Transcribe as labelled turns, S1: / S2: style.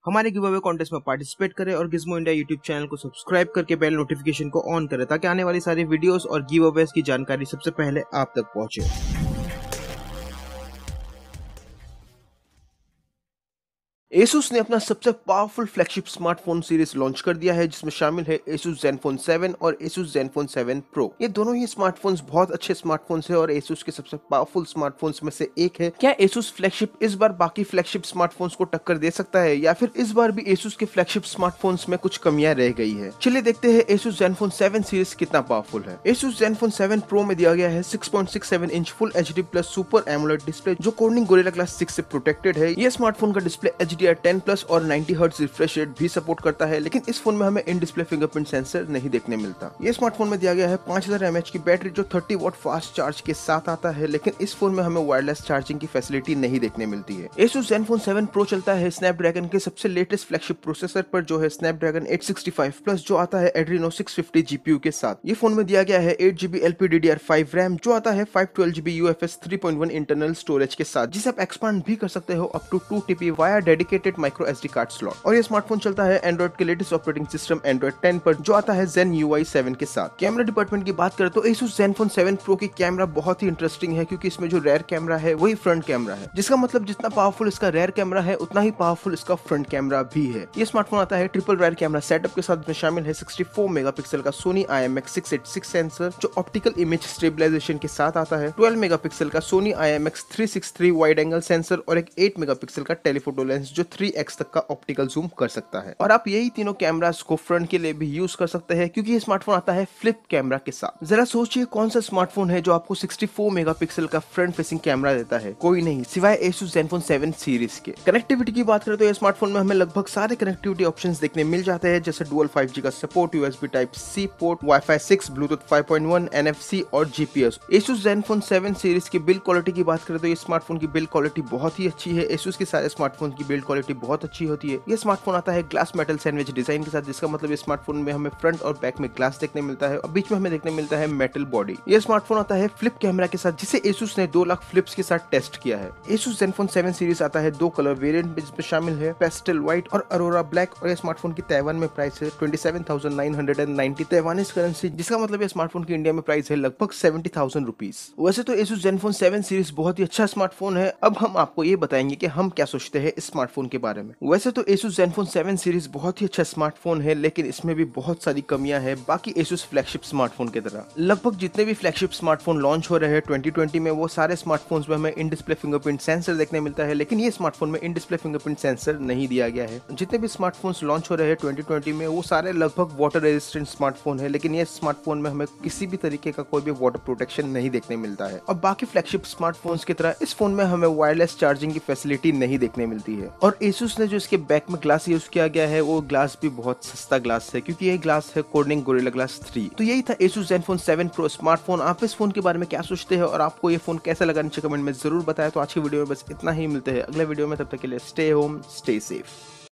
S1: हमारे give away contest में participate करें और गिज़्मो इंडिया यूट्यूब चैनल को सब्सक्राइब करके बेल नोटिफिकेशन को ऑन करें ताकि आने वाली सारी वीडियोस और गिव अवेज की जानकारी सबसे पहले आप तक पहुंचे। Asus ने अपना सबसे powerful flagship smartphone series launch कर दिया है जिसमें शामिल है Asus Zenfone 7 और Asus Zenfone 7 Pro। ये दोनों ही स्मार्टफोन्स बहुत अच्छे स्मार्टफोन्स हैं और Asus के सबसे पावरफुल स्मार्टफोन्स में से एक है। क्या Asus फ्लैगशिप इस बार बाकी फ्लैगशिप स्मार्टफोन्स को टक्कर दे सकता है या फिर इस बार भी Asus के फ्लैगशिप स्मार्टफोन्स में कुछ कमियां रह गई है? चलिए देखते हैं Asus Zenfone 7 सीरीज कितना पावरफुल है। Asus Zenfone 7 Pro में दिया गया है 6.67 inch full HD plus super AMOLED display जो कोर्निंग गोरिल्ला ग्लास 6 से प्रोटेक्टेड है। ये स्मार्टफोन का डिस्प्ले HDR10+ और 90 हर्ट्ज रिफ्रेश रेट भी सपोर्ट करता है, लेकिन इस फोन में हमें इन डिस्प्ले फिंगरप्रिंट सेंसर नहीं देखने मिलता। ये स्मार्टफोन में दिया गया है 5000 mAh की बैटरी जो 30 वॉट फास्ट चार्ज के साथ आता है, लेकिन इस फोन में हमें वायरलेस चार्जिंग की फैसिलिटी नहीं देखने मिलती है। Asus Zenfone 7 Pro चलता है स्नैपड्रैगन के सबसे लेटेस्ट फ्लैगशिप प्रोसेसर पर जो है स्नैपड्रैगन 865+ जो आता है Adreno 650 GPU के साथ। ये फोन में दिया गया है 8GB LPDDR5 रैम जो आता है 512GB UFS 3.1 इंटरनल स्टोरेज के साथ, जिसे आप एक्सपांड भी कर सकते हो up to 2 TB via dedicated micro SD card slot. और ये स्मार्टफोन चलता है एंड्रॉइड के लेटेस्ट ऑपरेटिंग सिस्टम एंड्रॉइड 10 पर जो आता है Zen UI 7 के साथ। कैमरा डिपार्टमेंट की बात करें तो Asus Zenfone 7 Pro की कैमरा बहुत ही इंटरेस्टिंग है क्योंकि इसमें जो रेयर कैमरा है वही फ्रंट कैमरा है, जिसका मतलब जितना पावरफुल इसका रेयर कैमरा है उतना ही पावरफुल इसका फ्रंट कैमरा भी है। ये स्मार्टफोन आता है ट्रिपल रेयर कैमरा सेटअप के साथ, जिसमें शामिल है 64 मेगापिक्सल का Sony IMX686 सेंसर जो ऑप्टिकल इमेज स्टेबलाइजेशन के साथ आता है, 12 मेगापिक्सल का Sony IMX363 wide angle sensor और एक 8 मेगापिक्सल का टेलीफोटो लेंस जो 3x तक का ऑप्टिकल जूम कर सकता है। और आप यही तीनों कैमरास को फ्रंट के लिए भी यूज कर सकते हैं क्योंकि ये स्मार्टफोन आता है फ्लिप कैमरा के साथ। जरा सोचिए कौन सा स्मार्टफोन है जो आपको 64 मेगापिक्सल का फ्रंट फेसिंग कैमरा देता है? कोई नहीं सिवाय Asus Zenfone 7 सीरीज के। कनेक्टिविटी की बात करें तो ये स्मार्टफोन में हमें लगभग सारे कनेक्टिविटी ऑप्शंस देखने मिल जाते हैं जैसे डुअल 5G का support, USB Type-C port, Wi-Fi 6, Bluetooth 5.1, NFC और GPS। Asus Zenfone 7 सीरीज की बिल्ड क्वालिटी की बात करें तो ये स्मार्टफोन की बिल्ड क्वालिटी बहुत ही अच्छी है। Asus के सारे स्मार्टफोन की बिल्ड क्वालिटी बहुत अच्छी होती है। ये स्मार्टफोन आता है ग्लास मेटल सैंडविच डिजाइन के साथ, जिसका मतलब इस स्मार्टफोन में हमें फ्रंट और बैक में ग्लास देखने मिलता है और बीच में हमें देखने मिलता है मेटल बॉडी। यह स्मार्टफोन आता है फ्लिप कैमरा के साथ जिसे Asus ने 2 लाख फ्लिप्स के साथ टेस्ट किया है। Asus Zenfone 7 सीरीज आता है 2 कलर वेरिएंट जिसमें शामिल है पेस्टल व्हाइट और अरोरा ब्लैक और यह स्मार्टफोन की ताइवान में प्राइस है 27,990 ताइवानीज करेंसी, जिसका मतलब यह स्मार्टफोन की इंडिया में प्राइस है लगभग 70,000 रुपीज। वैसे तो Asus Zenfone 7 सीरीज बहुत ही अच्छा स्मार्टफोन है। अब हम आपको ये बताएंगे कि हम क्या सोचते हैं इस स्मार्टफोन के बारे में। वैसे तो Asus Zenfone 7 सीरीज बहुत ही अच्छा स्मार्टफोन है, लेकिन इसमें भी बहुत सारी कमियां हैं बाकी Asus फ्लैगशिप स्मार्टफोन की तरह। लगभग जितने भी फ्लैगशिप स्मार्टफोन लॉन्च हो रहे हैं 2020 में वो सारे स्मार्टफोन्स में हमें इन डिस्प्ले फिंगरप्रिंट सेंसर देखने मिलता है, लेकिन ये स्मार्टफोन में इन डिस्प्ले फिंगरप्रिंट सेंसर नहीं दिया गया है। जितने भी स्मार्टफोन्स लॉन्च हो रहे हैं 2020 में वो सारे लगभग वाटर रेजिस्टेंट स्मार्टफोन है, लेकिन ये स्मार्टफोन में हमें किसी भी तरीके का कोई भी वाटर प्रोटेक्शन नहीं देखने मिलता है। और बाकी फ्लैगशिप स्मार्टफोन्स की तरह इस फोन में हमें वायरलेस चार्जिंग की फैसिलिटी नहीं देखने मिलती है। और Asus ने जो इसके बैक में ग्लास यूज किया गया है वो ग्लास भी बहुत सस्ता ग्लास है क्योंकि ये ग्लास है कोर्निंग गोरिल्ला ग्लास 3। तो यही था Asus Zenfone 7 Pro स्मार्टफोन। आप इस फोन के बारे में क्या सोचते हैं और आपको ये फोन कैसा लगा नीचे कमेंट में जरूर बताएं। तो आज की वीडियो में बस इतना ही, मिलते हैं अगले वीडियो में, तब तक के लिए स्टे होम स्टे सेफ।